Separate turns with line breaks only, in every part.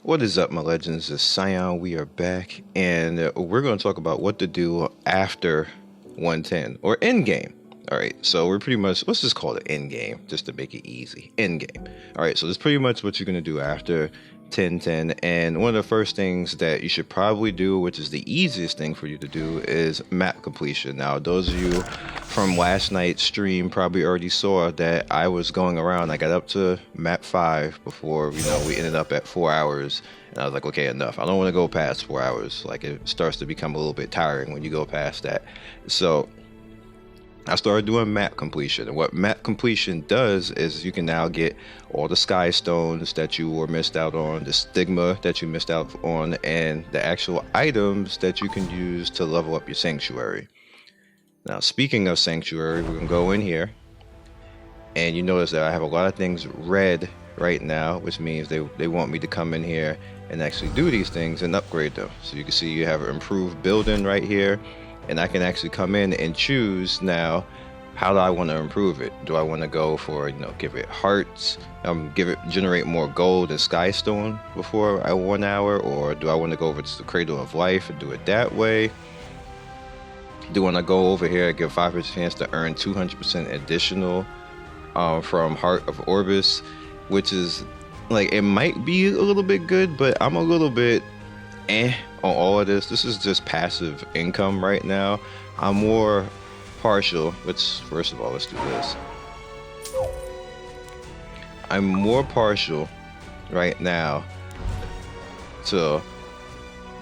What is up, my legends? It's Scion. We are back, and we're going to talk about what to do after 110 or Endgame. All right, so we're pretty much, let's just call it Endgame just to make it easy. Endgame. All right, so that's pretty much what you're going to do after 1010. And one of the first things that you should probably do, which is the easiest thing for you to do, is map completion. Now, those of you from last night's stream probably already saw that I was going around. I got up to map 5 before, we ended up at 4 hours. And I was like, okay, enough. I don't want to go past 4 hours. Like, it starts to become a little bit tiring when you go past that. So I started doing map completion, and what map completion does is you can now get all the sky stones that you were missed out on, the stigma that you missed out on, and the actual items that you can use to level up your sanctuary. Now, speaking of sanctuary, we're gonna go in here, and you notice that I have a lot of things red right now, which means they want me to come in here and actually do these things and upgrade them. So you can see you have an improved building right here, and I can actually come in and choose now, how do I want to improve it? Do I want to go for, give it hearts, generate more gold and sky stone before 1 hour, or do I want to go over to the cradle of life and do it that way? Do I want to go over here and give 5% chance to earn 200% additional from Heart of Orbis, which is like, it might be a little bit good, but I'm a little bit on all of this. This is just passive income right now. I'm more partial. First of all, let's do this. I'm more partial right now to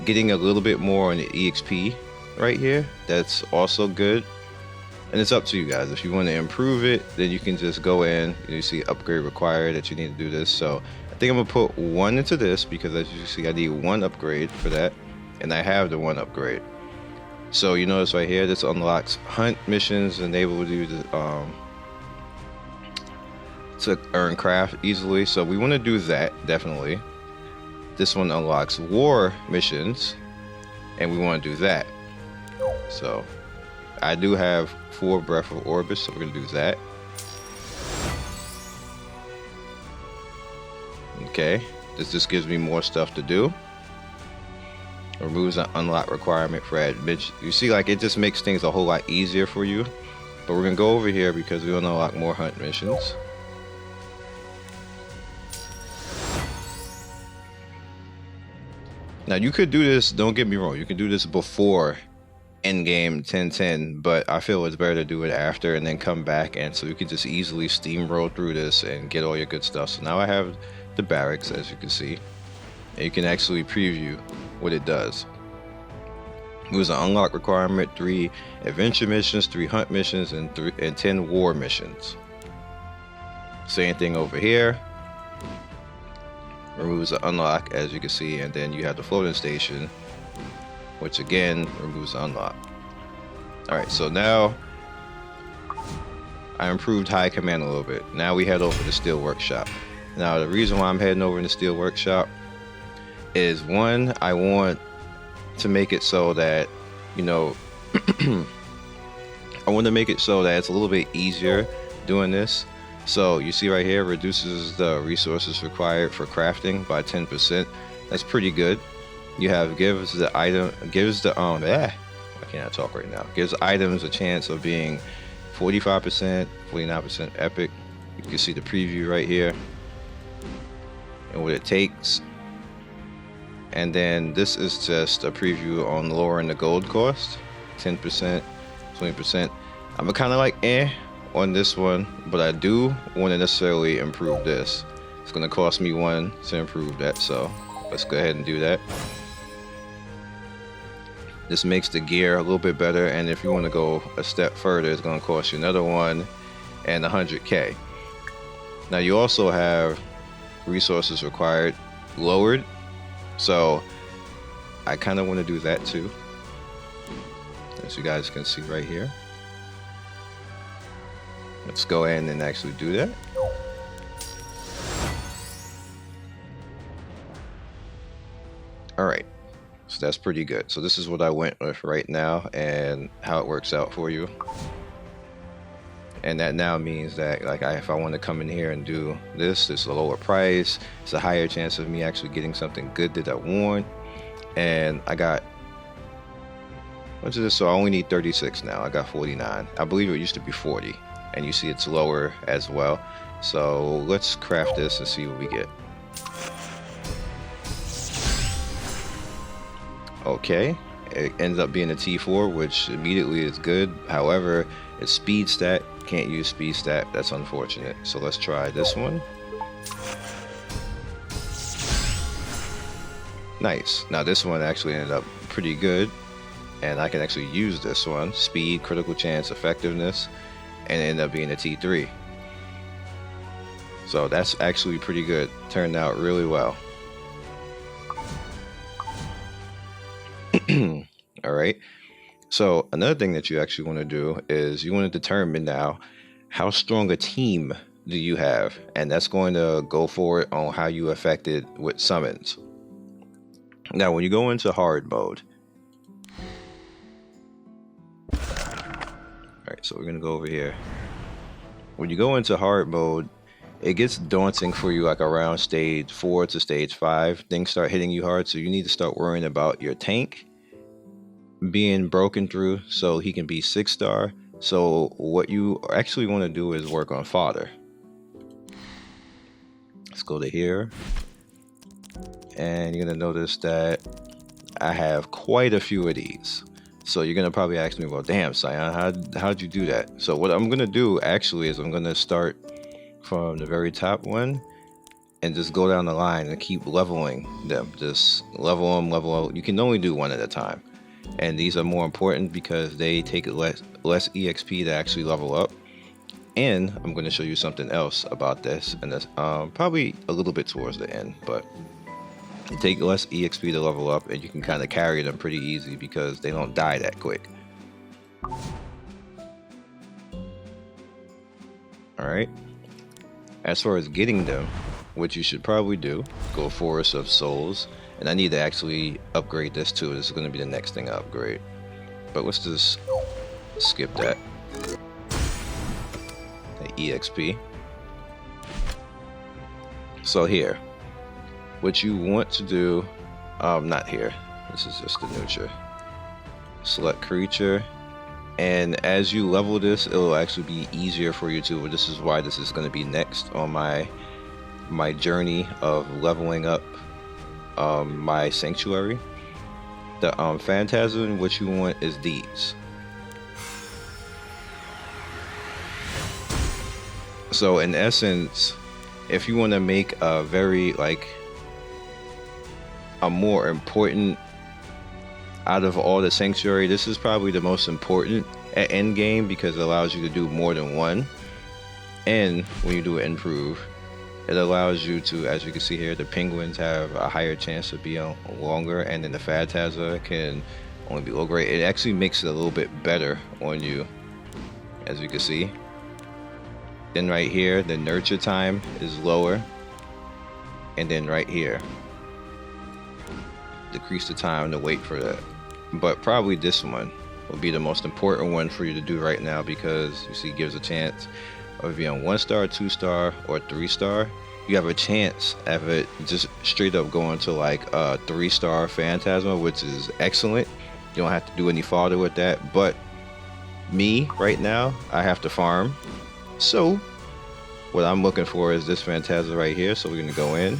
getting a little bit more on the EXP right here. That's also good. And it's up to you guys. If you want to improve it, then you can just go in. You see upgrade required that you need to do this. So I think I'm gonna put 1 into this, because as you see, I need 1 upgrade for that, and I have the 1 upgrade. So you notice right here, this unlocks hunt missions, enable you to earn craft easily. So we want to do that, definitely. This one unlocks war missions, and we want to do that. So I do have 4 Breath of Orbis, so we're gonna do that. Okay, this just gives me more stuff to do. Removes an unlock requirement for admission. You see, like, it just makes things a whole lot easier for you. But we're gonna go over here because we want to unlock more hunt missions. Now you could do this, don't get me wrong, you can do this before Endgame 1010, but I feel it's better to do it after and then come back, and so you can just easily steamroll through this and get all your good stuff. So now I have the barracks, as you can see, and you can actually preview what it does. It was an unlock requirement, 3 adventure missions, 3 hunt missions, and 10 war missions. Same thing over here. Removes the unlock, as you can see, and then you have the floating station, which again removes the unlock. Alright, so now I improved high command a little bit. Now we head over to Steel Workshop. Now the reason why I'm heading over to Steel Workshop is, 1, I want to make it so that, I want to make it so that it's a little bit easier doing this. So you see right here, reduces the resources required for crafting by 10%. That's pretty good. You have gives the I cannot talk right now. Gives items a chance of being 45%, 49% epic. You can see the preview right here and what it takes. And then this is just a preview on lowering the gold cost, 10%, 20%. I'm kind of like on this one, but I do want to necessarily improve this. It's going to cost me 1 to improve that, so let's go ahead and do that. This makes the gear a little bit better, and if you want to go a step further, it's going to cost you another 1 and 100k. Now you also have resources required lowered, so I kind of want to do that too, as you guys can see right here. Let's go ahead and actually do that. Alright, so that's pretty good. So this is what I went with right now and how it works out for you. And that now means that like if I want to come in here and do this, it's a lower price. It's a higher chance of me actually getting something good that I want. And I got, what's this? So I only need 36 now. I got 49. I believe it used to be 40. And you see it's lower as well. So let's craft this and see what we get. Okay, it ends up being a T4, which immediately is good. However, it's speed stat. Can't use speed stat. That's unfortunate. So let's try this one. Nice. Now this one actually ended up pretty good, and I can actually use this one. Speed, critical chance, effectiveness, and it ended up being a T3. So that's actually pretty good. Turned out really well. All right. So another thing that you actually want to do is you want to determine now how strong a team do you have, and that's going to go forward on how you affected with summons. Now, when you go into hard mode, all right, so we're gonna go over here. When you go into hard mode, it gets daunting for you like around stage 4 to stage 5. Things start hitting you hard, so you need to start worrying about your tank being broken through so he can be 6-star. So what you actually want to do is work on Fodder. Let's go to here, and you're gonna notice that I have quite a few of these. So you're gonna probably ask me, well, damn, Scion, how'd you do that? So what I'm gonna do actually is I'm gonna start from the very top one and just go down the line and keep leveling them. Just level them, level. You can only do one at a time. And these are more important because they take less EXP to actually level up. And I'm going to show you something else about this, and that's probably a little bit towards the end, but they take less EXP to level up, and you can kind of carry them pretty easy because they don't die that quick. Alright. As far as getting them, what you should probably do, go Forest of Souls. And I need to actually upgrade this too. This is going to be the next thing I upgrade. But let's just skip that. The EXP. So here, what you want to do, not here. This is just the neuter. Select creature. And as you level this, it will actually be easier for you to. This is why this is going to be next on my journey of leveling up my sanctuary. The phantasm, what you want is these. So in essence, if you want to make a very a more important out of all the sanctuary, this is probably the most important at endgame because it allows you to do more than one. And when you do improve, it allows you to, as you can see here, the penguins have a higher chance of being longer, and then the phantasm can only be low grade. It actually makes it a little bit better on you, as you can see. Then right here, the nurture time is lower, and then right here, decrease the time to wait for that. But probably this one will be the most important one for you to do right now because you see, it gives a chance of being 1-star, 2-star, or 3-star. You have a chance of it just straight up going to like a 3-star phantasma, which is excellent. You don't have to do any fodder with that. But me right now, I have to farm. So what I'm looking for is this phantasma right here. So we're gonna go in,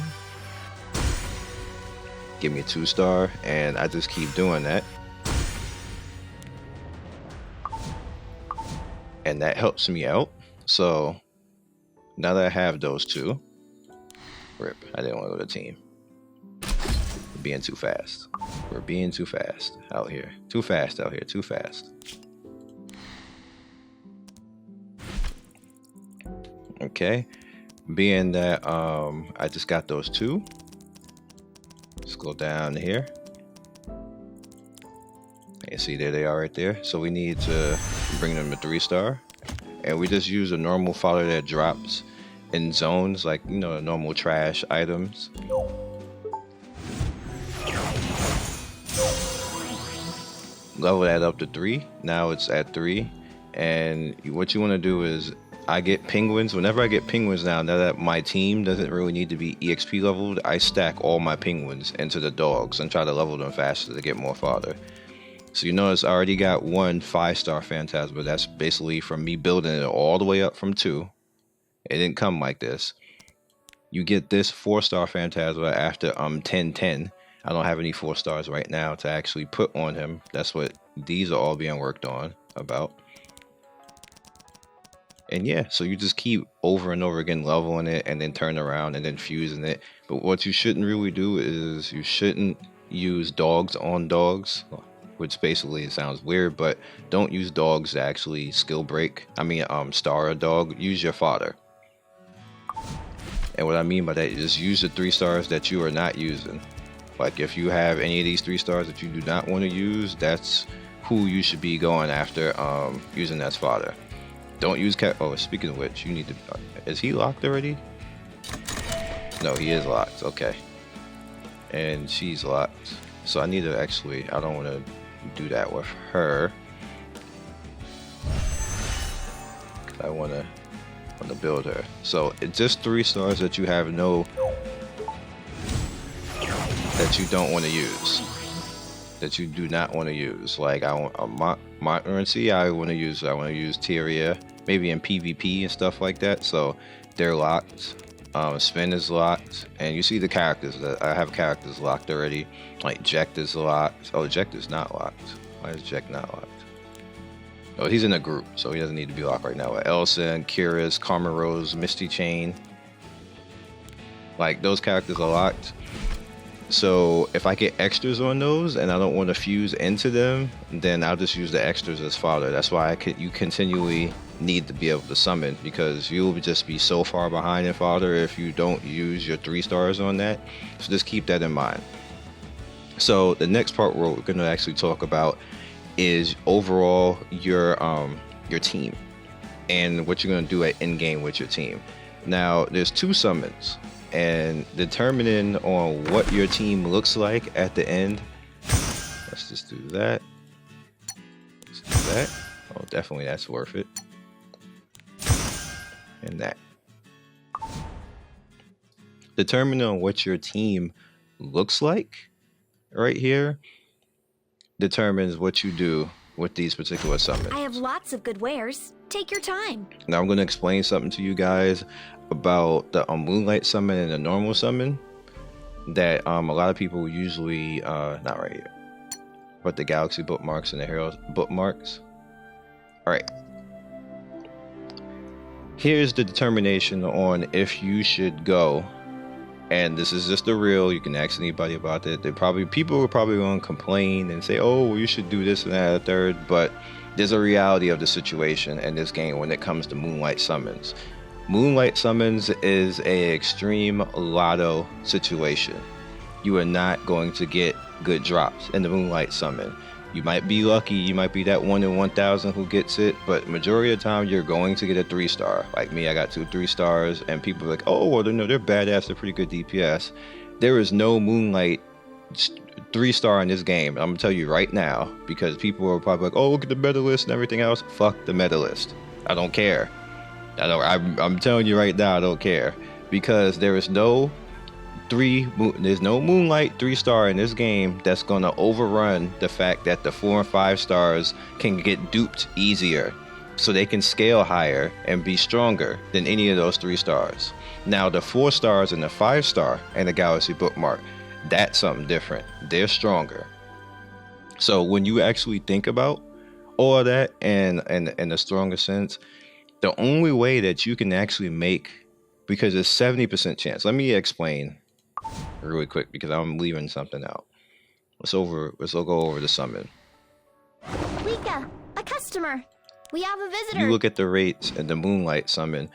give me a 2-star, and I just keep doing that. And that helps me out. So now that I have those two, rip, I didn't want to go to team. We're being too fast. We're being too fast out here. Too fast out here, too fast. Okay, being that I just got those two, let's go down here. And see, there they are right there. So we need to bring them to 3-star. And we just use a normal fodder that drops in zones, like, you know, normal trash items. Level that up to 3. Now it's at 3. And what you want to do is, I get penguins. Whenever I get penguins now that my team doesn't really need to be EXP leveled, I stack all my penguins into the dogs and try to level them faster to get more fodder. So you notice I already got one 5-star Phantasma. That's basically from me building it all the way up from 2. It didn't come like this. You get this 4-star Phantasma after 10-10. I don't have any 4 stars right now to actually put on him. That's what these are all being worked on about. And yeah, so you just keep over and over again leveling it and then turn around and then fusing it. But what you shouldn't really do is you shouldn't use dogs on dogs, which basically it sounds weird, but don't use dogs to actually skill break. Star a dog. Use your fodder. And what I mean by that is just use the 3 stars that you are not using. Like if you have any of these 3 stars that you do not want to use, that's who you should be going after using as fodder. Don't use cat. Oh, speaking of which, you need to. Is he locked already? No, he is locked. Okay. And she's locked. So I need to actually. I don't want to do that with her. I want to build her. So it's just 3 stars that you have that you don't want to use. That you do not want to use. Like I want a Montmorency. I want to use Tyria. Maybe in PvP and stuff like that. So they're locked. Spin is locked. And you see the characters that I have characters locked already. Like Jekt is locked. Oh, Jekt is not locked. Why is Jekt not locked? Oh, he's in a group, so he doesn't need to be locked right now. Elsa and Kyrus, Karma Rose, Misty Chain. Like those characters are locked. So if I get extras on those and I don't want to fuse into them, then I'll just use the extras as fodder. That's why you continually need to be able to summon, because you'll just be so far behind in fodder if you don't use your 3 stars on that. So just keep that in mind. So the next part we're going to actually talk about is overall your team and what you're going to do at endgame with your team. Now there's 2 summons, and determining on what your team looks like at the end. Let's just do that. Let's do that. Oh, definitely that's worth it. And that. Determining on what your team looks like right here determines what you do with these particular summons.
I have lots of good wares. Take your time.
Now I'm going to explain something to you guys about the Moonlight summon and the normal summon that a lot of people usually not right here, but the Galaxy bookmarks and the Heroes bookmarks. All right. Here's the determination on if you should go, and this is just the real. You can ask anybody about it. People are probably going to complain and say, "Oh, well, you should do this and that, and third." But there's a reality of the situation in this game when it comes to Moonlight summons. Moonlight summons is a extreme lotto situation. You are not going to get good drops in the Moonlight summon. You might be lucky, you might be that 1 in 1,000 who gets it, but majority of the time you're going to get a 3-star. Like me, I got 2 3-stars, and people are like, "Oh, well, they're badass, they're pretty good DPS." There is no Moonlight 3-star in this game. I'm gonna tell you right now, because people are probably like, "Oh, look at the meta list and everything else." Fuck the meta list. I don't care. I'm telling you right now, I don't care, because there's no Moonlight 3-star in this game that's gonna overrun the fact that the 4 and 5 stars can get duped easier, so they can scale higher and be stronger than any of those 3 stars. Now the 4 stars and the 5-star and the Galaxy bookmark, that's something different. They're stronger. So when you actually think about all of that and in a stronger sense, the only way that you can actually make, because it's 70% chance. Let me explain really quick, because I'm leaving something out. Let's go over the summon.
Rika, a customer. We have a visitor.
You look at the rates in the Moonlight summon,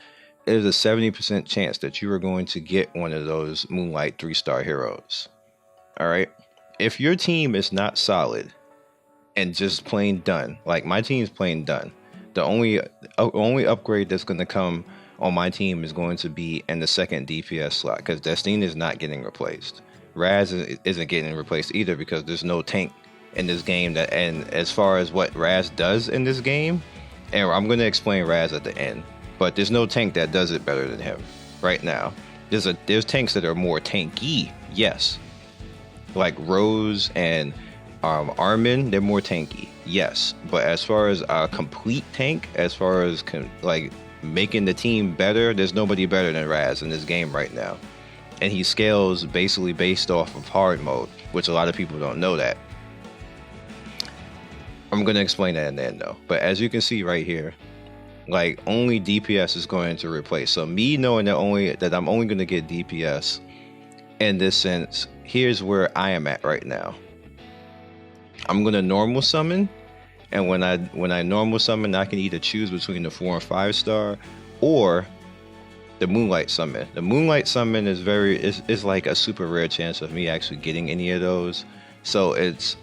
there's a 70% chance that you are going to get one of those Moonlight 3-star heroes. All right. If your team is not solid and just plain done, like my team's plain done, the only upgrade that's going to come on my team is going to be in the 2nd DPS slot, because Destine is not getting replaced. Raz isn't getting replaced either, because there's no tank in this game and as far as what Raz does in this game, And I'm going to explain Raz at the end. But there's no tank that does it better than him right now. There's tanks that are more tanky, yes. Like Rose and Armin, they're more tanky, yes. But as far as a complete tank, as far as like making the team better, there's nobody better than Raz in this game right now. And he scales basically based off of hard mode, which a lot of people don't know that. I'm going to explain that in the end though. But as you can see right here, like only DPS is going to replace. So me knowing that I'm only going to get DPS in this sense, here's where I am at right now. I'm going to normal summon, and when I normal summon, I can either choose between the 4 and 5 star or the Moonlight summon. The Moonlight summon is like a super rare chance of me actually getting any of those. So it's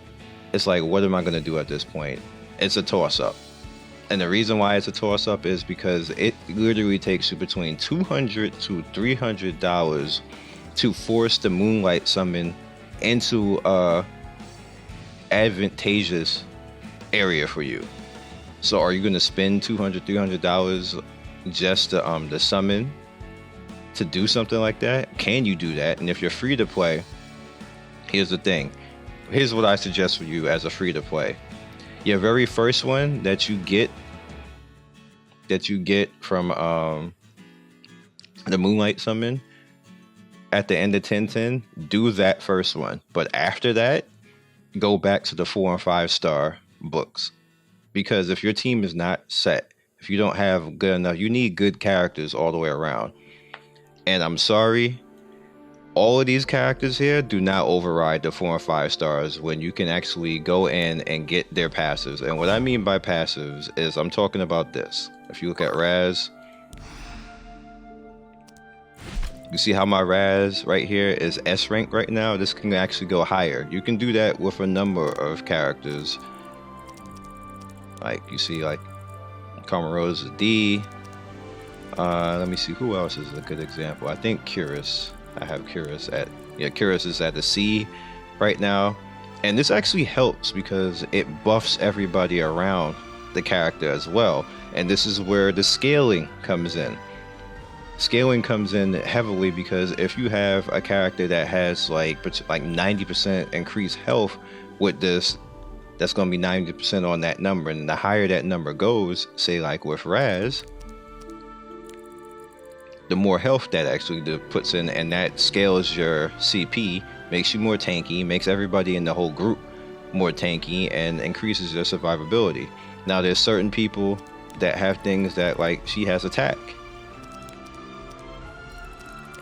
like, what am I going to do at this point? It's a toss up. And the reason why it's a toss up is because it literally takes you between $200 to $300 to force the Moonlight summon into a advantageous area for you. So are you going to spend $200, $300 just to summon to do something like that? Can you do that? And if you're free to play, here's the thing. Here's what I suggest for you as a free to play. Your very first one that you get from the Moonlight summon at the end of 1010, do that first one. But after that, go back to the 4 and 5 star books. Because if your team is not set, if you don't have good enough, you need good characters all the way around. And I'm sorry, all of these characters here do not override the 4 and 5 stars when you can actually go in and get their passives. And what I mean by passives is I'm talking about this. If you look at Raz, you see how my Raz right here is S rank right now? This can actually go higher. You can do that with a number of characters. Like you see, like Camarose is D. Let me see who else is a good example. I think Curus. I have Curus at Curus is at the C right now, and this actually helps because it buffs everybody around the character as well. And this is where the scaling comes in. Scaling comes in heavily because if you have a character that has like 90% increased health with this, that's going to be 90% on that number, and the higher that number goes, say like with Raz, the more health that actually puts in, and that scales your CP, makes you more tanky, makes everybody in the whole group more tanky, and increases your survivability. Now there's certain people that have things that, like, she has attack.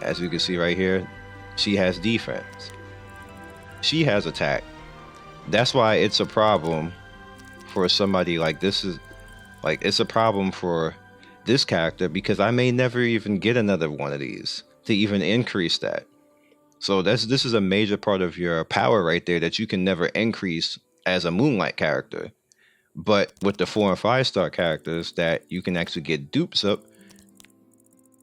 As we can see right here, she has defense. She has attack. That's why it's a problem for somebody like this. It's a problem for this character because I may never even get another one of these to even increase that. So this is a major part of your power right there that you can never increase as a Moonlight character. But with the 4 and 5 star characters that you can actually get dupes up,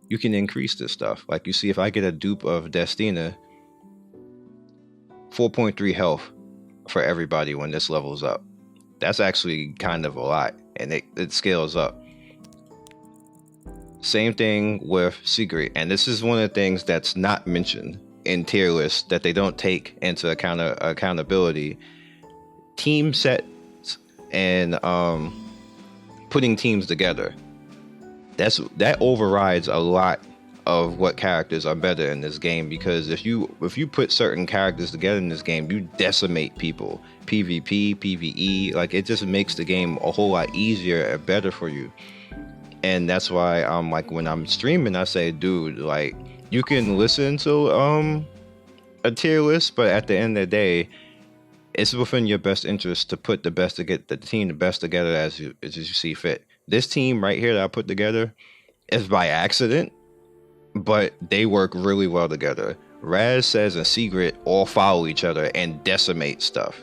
you can increase this stuff. Like you see, if I get a dupe of Destina, 4.3 health for everybody when this levels up. That's actually kind of a lot, and it scales up. Same thing with Secret, and this is one of the things that's not mentioned in tier lists that they don't take into accountability. Team sets and putting teams together. That overrides a lot of what characters are better in this game, because if you put certain characters together in this game, you decimate people. PvP, PvE, like it just makes the game a whole lot easier and better for you. And that's why like when I'm streaming, I say, dude, like you can listen to a tier list, but at the end of the day, it's within your best interest to put the best to get the team the best together as you see fit. This team right here that I put together is by accident, but they work really well together. Raz, Says, and Secret all follow each other and decimate stuff.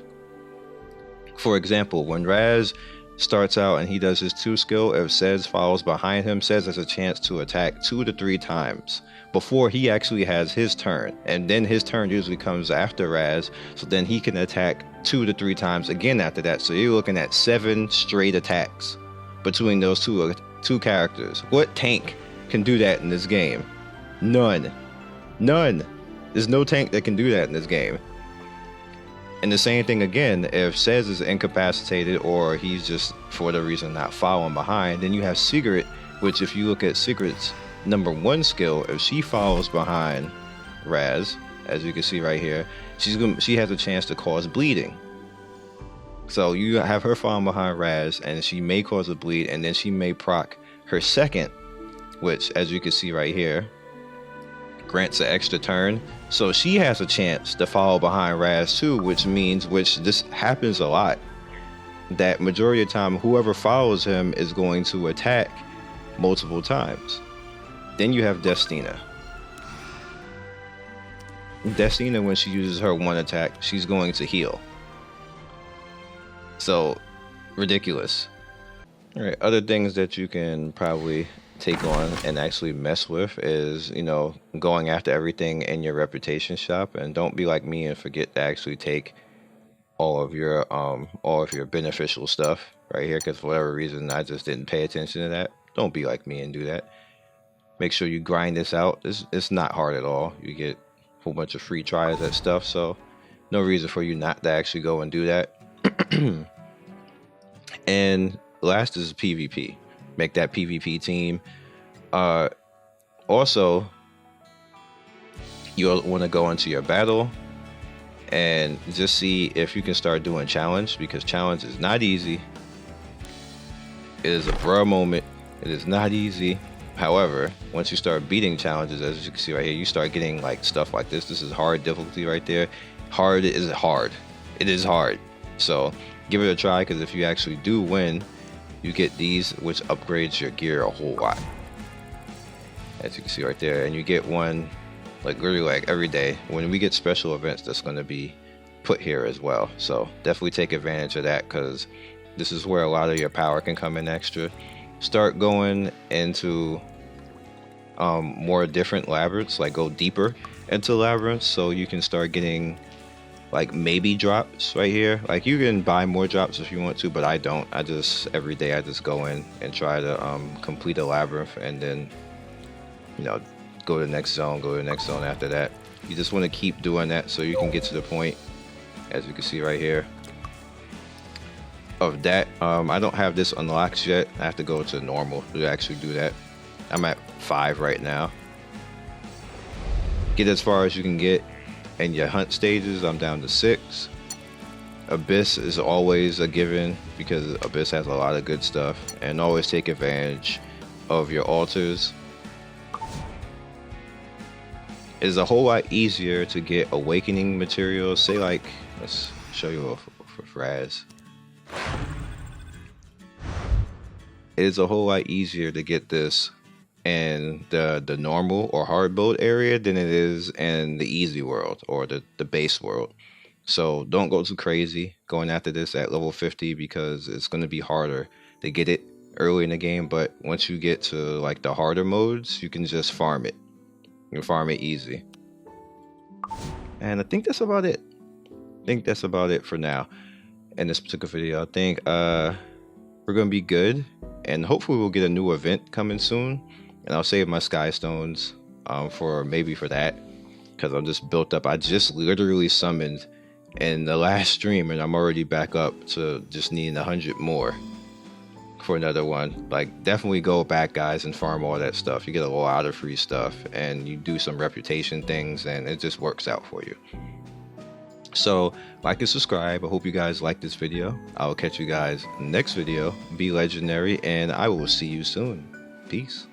For example, when Raz starts out and he does his 2 skill, if Says follows behind him, Says has a chance to attack 2 to 3 times before he actually has his turn, and then his turn usually comes after Raz, so then he can attack 2 to 3 times again after that. So you're looking at 7 straight attacks between those two characters. What tank can do that in this game? None. There's no tank that can do that in this game. And the same thing again, if Says is incapacitated or he's just for the reason not following behind, then you have Secret, which if you look at Secret's #1 skill, if she follows behind Raz, as you can see right here, she has a chance to cause bleeding. So you have her following behind Raz, and she may cause a bleed, and then she may proc her second, which as you can see right here, grants an extra turn. So she has a chance to follow behind Raz too, which this happens a lot, that majority of the time whoever follows him is going to attack multiple times. Then you have Destina. Destina, when she uses her one attack, she's going to heal. So ridiculous. All right, other things that you can probably take on and actually mess with is, you know, going after everything in your reputation shop, and don't be like me and forget to actually take all of your beneficial stuff right here, because for whatever reason I just didn't pay attention to that. Don't be like me and do that. Make sure you grind this out. It's not hard at all. You get a whole bunch of free tries at stuff, so no reason for you not to actually go and do that. And last is PvP. Make that PvP team. Also, you'll want to go into your battle and just see if you can start doing challenge, because challenge is not easy. It is a bruh moment. It is not easy. However, once you start beating challenges, as you can see right here, you start getting like stuff like this. This is hard difficulty right there. Hard is hard. It is hard. So give it a try, because if you actually do win, you get these, which upgrades your gear a whole lot, as you can see right there. And you get one like literally like every day. When we get special events, that's going to be put here as well. So definitely take advantage of that, because this is where a lot of your power can come in extra. Start going into more different labyrinths, like go deeper into labyrinths, so you can start getting like maybe drops right here. Like you can buy more drops if you want to, but I don't. I just every day I just go in and try to complete a labyrinth, and then, you know, go to the next zone, go to the next zone after that. You just want to keep doing that so you can get to the point, as you can see right here, of that. I don't have this unlocked yet. I have to go to normal to actually do that. I'm at 5 right now. Get as far as you can get. And your hunt stages, I'm down to 6. Abyss is always a given, because Abyss has a lot of good stuff, and always take advantage of your altars. It's a whole lot easier to get awakening materials. Say like, let's show you off for Raz. It is a whole lot easier to get this in the normal or hard mode area than it is in the easy world or the base world. So don't go too crazy going after this at level 50, because it's going to be harder to get it early in the game. But once you get to like the harder modes, you can just farm it. You can farm it easy. And I think that's about it. For now in this particular video. I think we're going to be good, and hopefully we'll get a new event coming soon. And I'll save my sky stones for that, because I'm just built up. I just literally summoned in the last stream, and I'm already back up to just needing 100 more for another one. Like, definitely go back, guys, and farm all that stuff. You get a lot of free stuff, and you do some reputation things, and it just works out for you. So like and subscribe. I hope you guys like this video. I will catch you guys next video. Be legendary, and I will see you soon. Peace.